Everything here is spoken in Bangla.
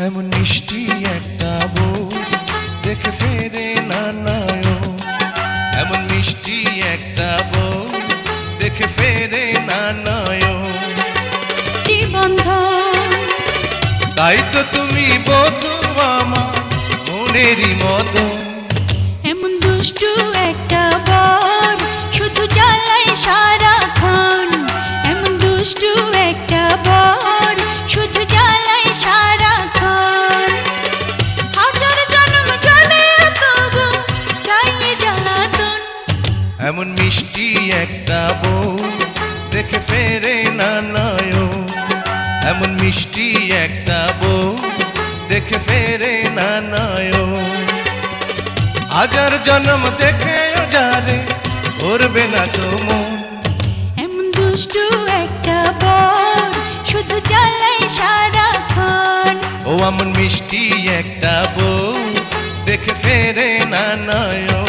এমন মিষ্টি একটা বউ দেখে ফেরে না নয়ন, এমন মিষ্টি একটা বউ দেখে ফেরে না নয়ন। তাই তো তুমি বধূ আমার মনেরই মতো, এমন দুষ্টু একটা বর শুধু জ্বালায় সারাক্ষণ, এমন দুষ্টু একটা বর শুধু জ্বালায় সারাক্ষণ। হাজার জন্ম জ্বলে তবু চাইয়ে জ্বালাতন, এমন মিষ্টি একটা বউ দেখে ফেরে না নয়ন, এমন মিষ্টি একটা বউ দেখে ফেরে না নয়ন। হাজার জন্ম দেখে যারে করবে না তো মন, এমন দুষ্টু একটা বর শুধু জ্বালায় সারাক্ষণ। ও এমন মিষ্টি একটা বউ দেখে ফেরে না নয়ন।